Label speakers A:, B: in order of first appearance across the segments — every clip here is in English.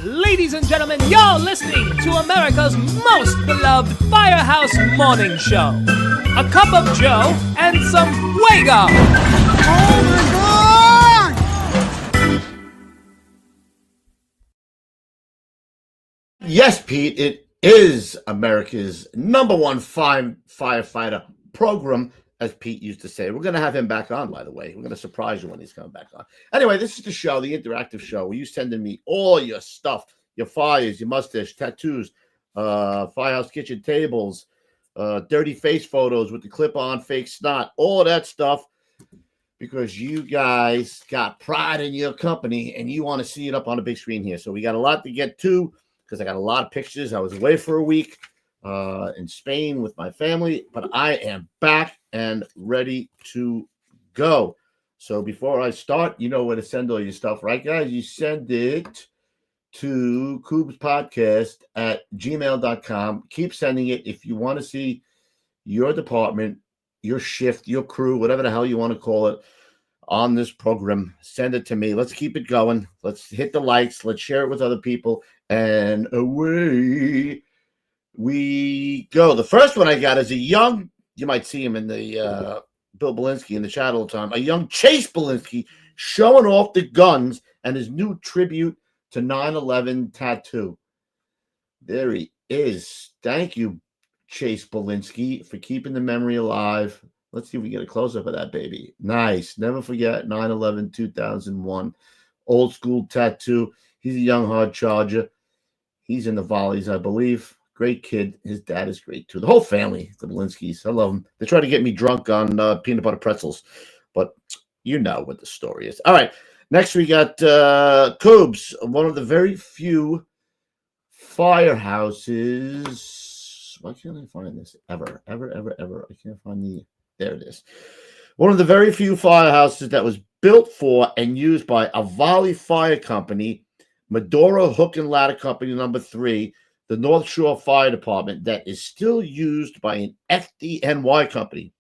A: Ladies and gentlemen, you're listening to America's most beloved Firehouse Morning Show. A cup of Joe and some Fuego.
B: Oh my God!
C: Yes, Pete, it is America's number one firefighter program, as Pete used to say. We're going to have him back on, by the way. We're going to surprise you when he's coming back on. Anyway, this is the show, the interactive show, where you sending me all your stuff, your fires, your mustache, tattoos, firehouse kitchen tables, dirty face photos with the clip-on fake snot, all that stuff, because you guys got pride in your company and you want to see it up on the big screen here. So we got a lot to get to, because I got a lot of pictures. I was away for a week in Spain with my family, but I am back and ready to go. So before I start, you know where to send all your stuff, right, guys? You send it to KUBESPODCAST@gmail.com. Keep sending it. If you want to see your department, your shift, your crew, whatever the hell you want to call it, on this program, send it to me. Let's keep it going. Let's hit the likes. Let's share it with other people. And away we go. The first one I got is a young, you might see him in the Bill Belinsky in the chat all the time, a young Chase Belinsky showing off the guns and his new tribute to 9/11 tattoo. There he is. Thank you, Chase Belinsky, for keeping the memory alive. Let's see if we get a close-up of that baby. Nice. Never forget 9/11/2001. Old school tattoo. He's a young hard charger. He's in the volleys, I believe. Great kid. His dad is great, too. The whole family, the Belinskys. I love them. They try to get me drunk on peanut butter pretzels, but you know what the story is. All right. Next, we got Kubes, one of the very few firehouses. Why can't I find this? Ever. I can't find the... There it is. One of the very few firehouses that was built for and used by a Volley Fire Company, Medora Hook and Ladder Company number 3, the North Shore Fire Department, that is still used by an FDNY company.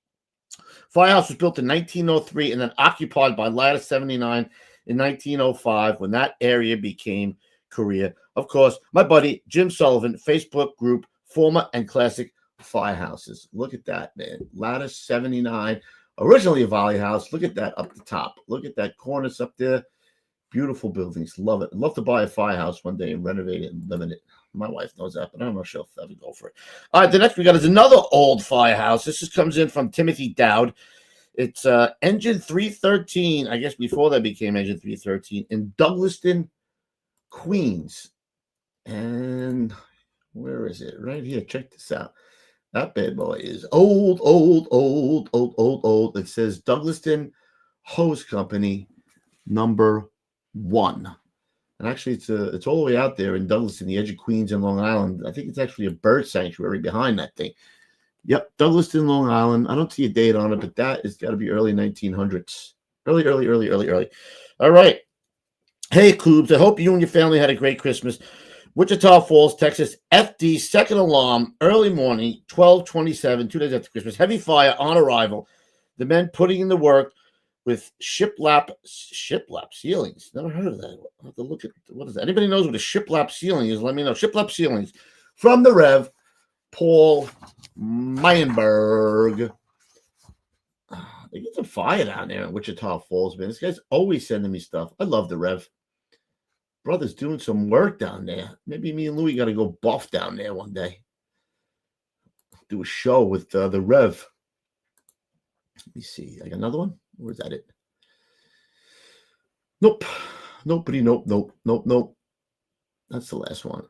C: Firehouse was built in 1903 and then occupied by Ladder 79 in 1905 when that area became Korea. Of course, my buddy Jim Sullivan, Facebook group, former and classic firehouses. Look at that, man. Ladder 79, originally a Volley house. Look at that up the top. Look at that cornice up there. Beautiful buildings. Love it. I'd love to buy a firehouse one day and renovate it and live in it. My wife knows that, but I'm not sure if I would go for it. All right, the next we got is another old firehouse. This just comes in from Timothy Dowd. It's Engine 313. I guess before that became Engine 313 in Douglaston, Queens. And where is it? Right here. Check this out. That bad boy is old. It says Douglaston Hose Company number 1. And actually, it's all the way out there in Douglaston, the edge of Queens and Long Island. I think it's actually a bird sanctuary behind that thing. Yep, Douglaston, Long Island. I don't see a date on it, but that has got to be early 1900s. Early. All right. Hey, Kubes, I hope you and your family had a great Christmas. Wichita Falls, Texas, FD, second alarm, early morning, 12:27, 2 days after Christmas. Heavy fire on arrival. The men putting in the work with shiplap ceilings. Never heard of that. I'll have to look at, what is that? Anybody knows what a shiplap ceiling is? Let me know. Shiplap ceilings from the Rev, Paul Meinberg. They get some fire down there in Wichita Falls, man. This guy's always sending me stuff. I love the Rev. Brother's doing some work down there. Maybe me and Louie got to go buff down there one day. Do a show with the Rev. Let me see. I got another one? Or is that it? Nope. Nobody. Nope. That's the last one.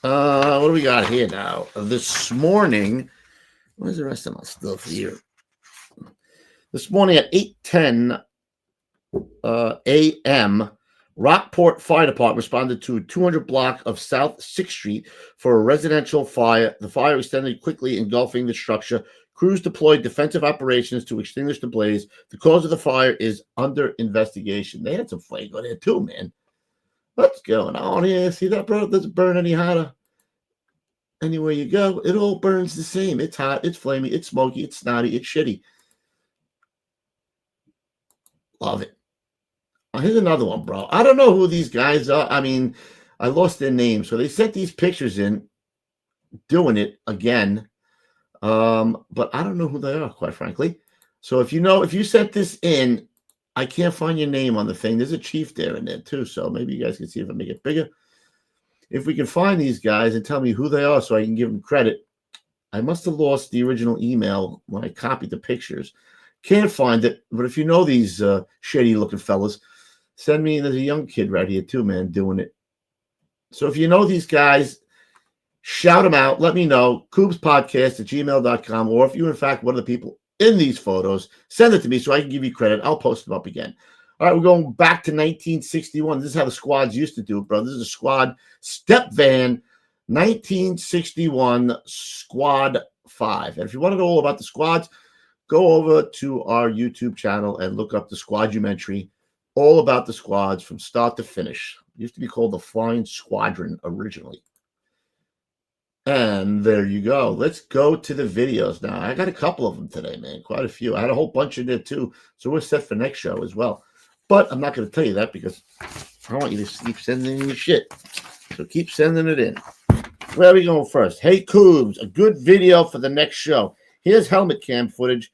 C: What do we got here now? This morning, where's the rest of my stuff here? This morning at 8:10 a.m., Rockport Fire Department responded to a 200 block of South 6th Street for a residential fire. The fire extended quickly, engulfing the structure. Crews deployed defensive operations to extinguish the blaze. The cause of the fire is under investigation. They had some fuego there too, man. What's going on here? See that, bro? It doesn't burn any hotter. Anywhere you go, it all burns the same. It's hot, it's flamey, it's smoky, it's snotty, it's shitty. Love it. Here's another one, bro. I don't know who these guys are. I mean, I lost their name. So they sent these pictures in, doing it again. But I don't know who they are, quite frankly. So if you sent this in, I can't find your name on the thing. There's a chief there in there too. So maybe you guys can see if I make it bigger. If we can find these guys and tell me who they are so I can give them credit. I must have lost the original email when I copied the pictures. Can't find it. But if you know these shady looking fellas, send me. There's a young kid right here too, man, doing it. So if you know these guys, shout them out. Let me know. KUBESPODCAST@gmail.com. Or if you, in fact, one of the people in these photos, send it to me so I can give you credit. I'll post them up again. All right, we're going back to 1961. This is how the squads used to do it, bro. This is a squad step van, 1961 Squad 5. And if you want to know all about the squads, go over to our YouTube channel and look up the Squadumentary, all about the squads from start to finish. It used to be called the Flying Squadron originally. And there you go. Let's go to the videos now. I got a couple of them today, man. Quite a few. I had a whole bunch in there too. So we're set for next show as well. But I'm not going to tell you that because I want you to keep sending in your shit. So keep sending it in. Where are we going first? Hey, Kubes, a good video for the next show. Here's helmet cam footage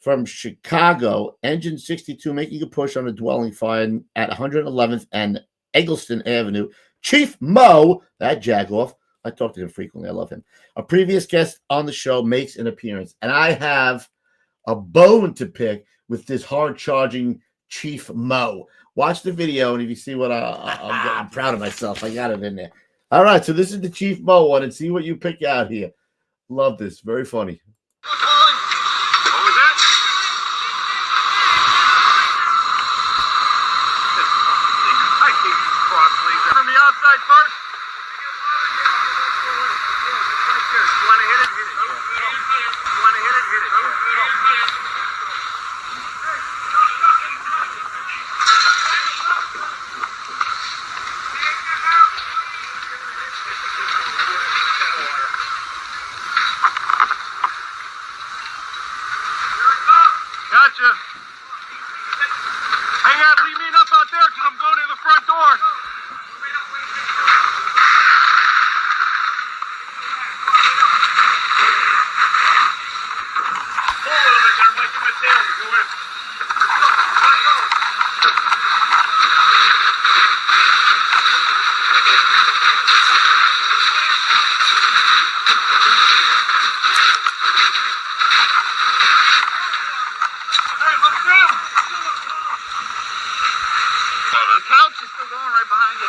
C: from Chicago. Engine 62 making a push on a dwelling fire at 111th and Eggleston Avenue. Chief Mo, that jagoff. I talk to him frequently. I love him. A previous guest on the show makes an appearance. And I have a bone to pick with this hard-charging Chief Mo. Watch the video, and if you see what I'm proud of myself. I got it in there. All right, so this is the Chief Mo one, and see what you pick out here. Love this. Very funny.
B: What was that? I keep cross, please. From the outside first. Right there. You want to hit it? Hit it. You want to hit it? Hit it. Gotcha. Hang on, leave me up out there because I'm going to the front door. The couch is still going right behind you.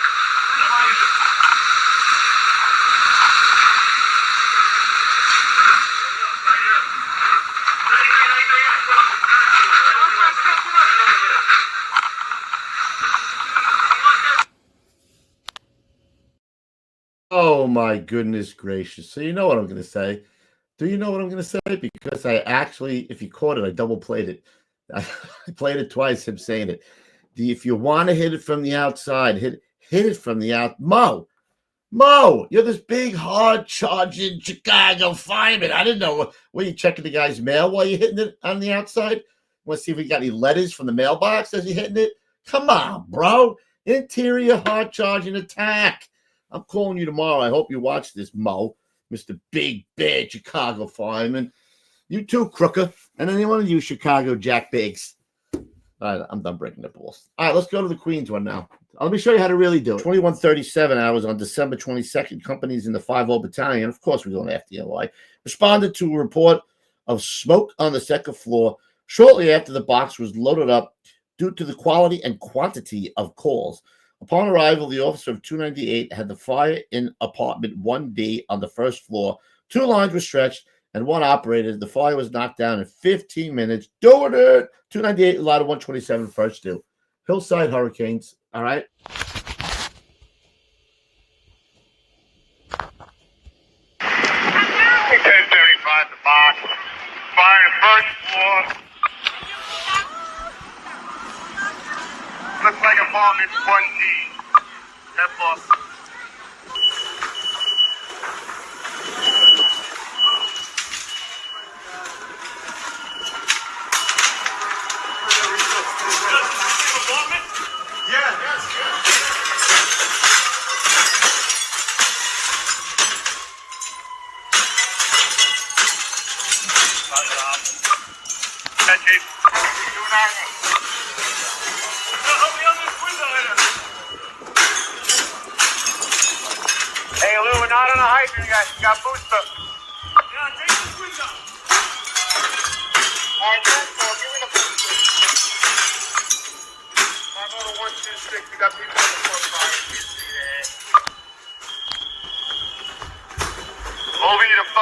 C: Oh, my goodness gracious. So you know what I'm going to say. Do you know what I'm going to say? Because I actually, if you caught it, I double played it. I played it twice, him saying it. If you want to hit it from the outside, hit it from the out. Mo, you're this big, hard-charging Chicago fireman. I didn't know. Were you checking the guy's mail while you're hitting it on the outside? Want to see if we got any letters from the mailbox as you're hitting it? Come on, bro. Interior hard-charging attack. I'm calling you tomorrow. I hope you watch this, Mo, Mr. Big Bad Chicago fireman. You too, Crooker. And any one of you Chicago Jack Bigs. All right, I'm done breaking the balls. All right, let's go to the Queens one now. Let me show you how to really do it. 21:37 hours on December 22nd. Companies in the 5-0 Battalion, of course we're going to FDNY, responded to a report of smoke on the second floor shortly after the box was loaded up due to the quality and quantity of calls. Upon arrival, the officer of 298 had the fire in apartment 1D on the first floor. 2 lines were stretched and 1 operated. The fire was knocked down in 15 minutes. Doing it! 298 allowed 127 first due. Hillside Hurricanes. All right.
B: 10:35, the box. Fire the first floor. Looks like apartment 1D. That floor. Hey, Lou, we're not on a hike. You guys got booster. Yeah, take the squeeze up. All right, Transpo, give me the booster. 50126. We got people on the front side. Over you to 50.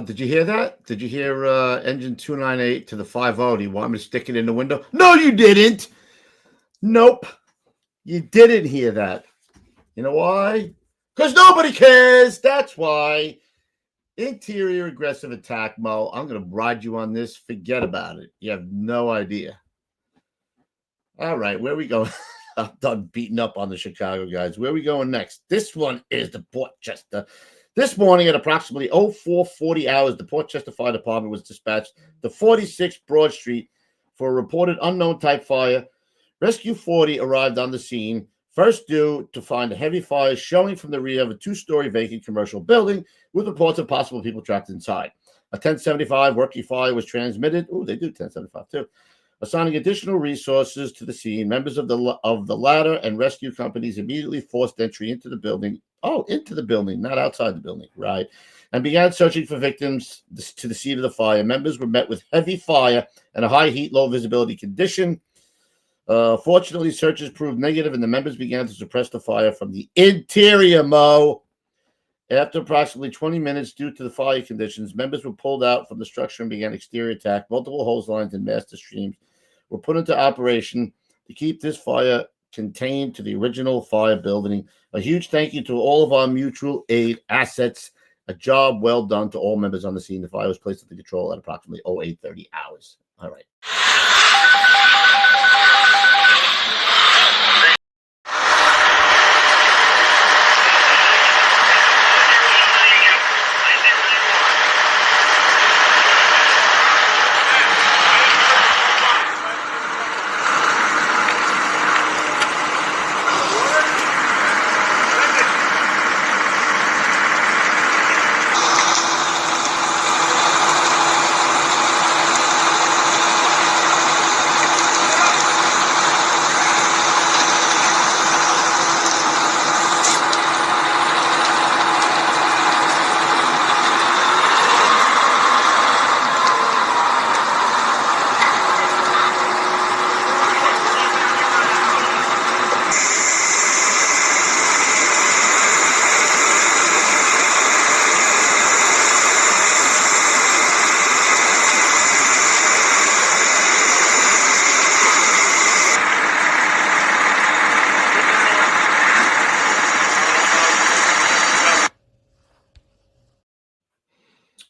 C: Did you hear that? Did you hear engine 298 to the 50? Do you want me to stick it in the window? No, you didn't. Nope. You didn't hear that. You know why? Because nobody cares. That's why. Interior aggressive attack, Mo. I'm going to ride you on this. Forget about it. You have no idea. All right, where we going? I'm done beating up on the Chicago guys. Where we going next? This one is the Portchester. This morning at approximately 0440 hours, the Portchester Fire Department was dispatched to 46 Broad Street for a reported unknown type fire. Rescue 40 arrived on the scene, first due to find a heavy fire showing from the rear of a two-story vacant commercial building with reports of possible people trapped inside. A 1075 working fire was transmitted. Oh, they do 1075 too. Assigning additional resources to the scene, members of the ladder and rescue companies immediately forced entry into the building. Oh, into the building, not outside the building, right? And began searching for victims to the scene of the fire. Members were met with heavy fire and a high heat, low visibility condition. Fortunately, searches proved negative, and the members began to suppress the fire from the interior, Mo. After approximately 20 minutes, due to the fire conditions, members were pulled out from the structure and began exterior attack. Multiple hose lines and master streams were put into operation to keep this fire contained to the original fire building. A huge thank you to all of our mutual aid assets. A job well done to all members on the scene. The fire was placed under control at approximately 0830 hours. All right.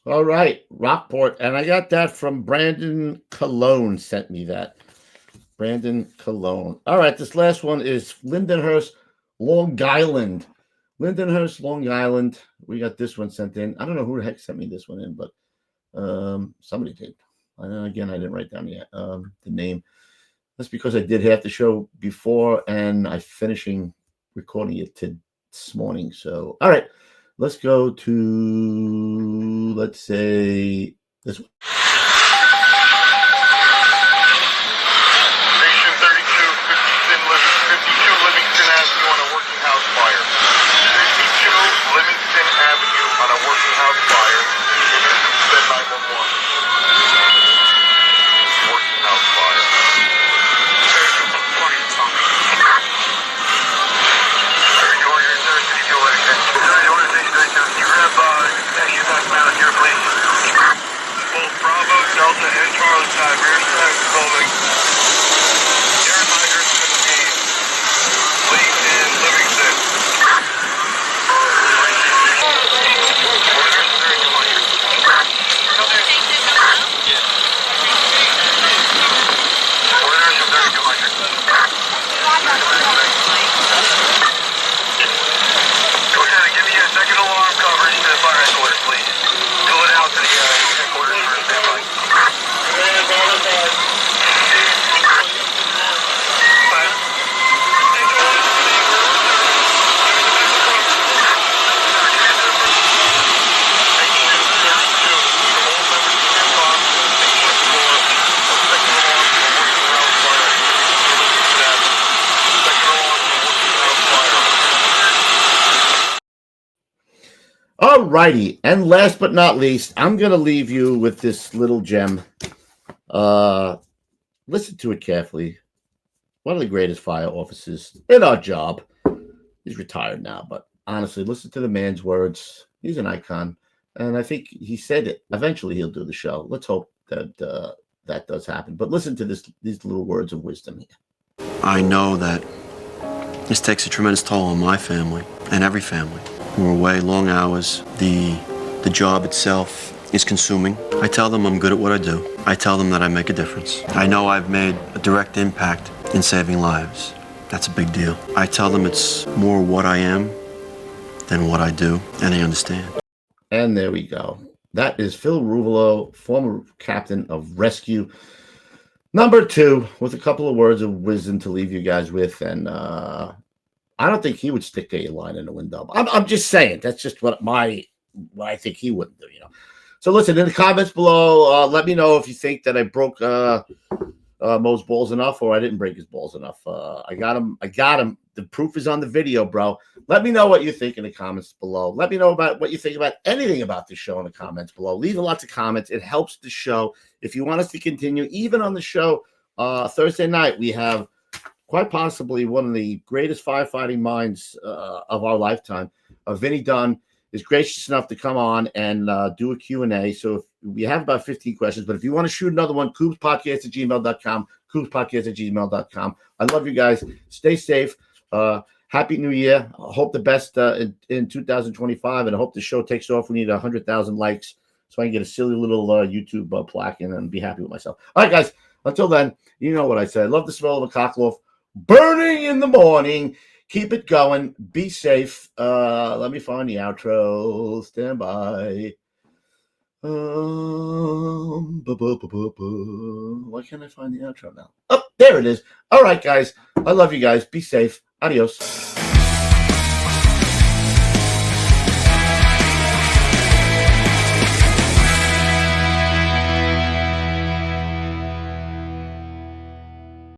C: All right, Rockport. And I got that from Brandon Cologne sent me that. Brandon Cologne. All right, this last one is Lindenhurst, Long Island. Lindenhurst, Long Island. We got this one sent in. I don't know who the heck sent me this one in, but somebody did. Again, I didn't write down yet the name. That's because I did half the show before, and I'm finishing recording it this morning. So, all right. Let's go to, let's say, this one.
B: Station 32, 52 Livingston Avenue on a working house fire. 52 Livingston Avenue on a working house fire. Send 911. Working house fire. You grab, you guys man here, please. Both Bravo
C: All righty. And last but not least, I'm going to leave you with this little gem. Listen to it carefully. One of the greatest fire officers in our job. He's retired now, but honestly, listen to the man's words. He's an icon. And I think he said it. Eventually, he'll do the show. Let's hope that that does happen. But listen to these little words of wisdom here.
D: I know that this takes a tremendous toll on my family and every family. We're away long hours. The job itself is consuming. I tell them I'm good at what I do. I tell them that I make a difference. I know I've made a direct impact in saving lives. That's a big deal. I tell them it's more what I am than what I do, and they understand.
C: And there we go. That is Phil Ruvolo, former captain of Rescue number 2, with a couple of words of wisdom to leave you guys with. And I don't think he would stick a line in the window. I'm just saying. That's just what I think he wouldn't do, So listen, in the comments below, let me know if you think that I broke Mo's balls enough, or I didn't break his balls enough. I got him. The proof is on the video, bro. Let me know what you think in the comments below. Let me know about what you think about anything about this show in the comments below. Leave lots of comments. It helps the show. If you want us to continue, even on the show Thursday night, we have quite possibly one of the greatest firefighting minds of our lifetime. Vinny Dunn is gracious enough to come on and do a Q&A. So if we have about 15 questions, but if you want to shoot another one, KUBESPODCAST@gmail.com, KUBESPODCAST@gmail.com. I love you guys. Stay safe. Happy New Year. I hope the best in 2025, and I hope the show takes off. We need 100,000 likes so I can get a silly little YouTube plaque and be happy with myself. All right, guys. Until then, you know what I said. Love the smell of a cockloft burning in the morning. Keep it going. Be safe. Let me find the outro. Stand by. Why can't I find the outro now? Oh, there it is. All right, guys. I love you guys. Be safe. Adios.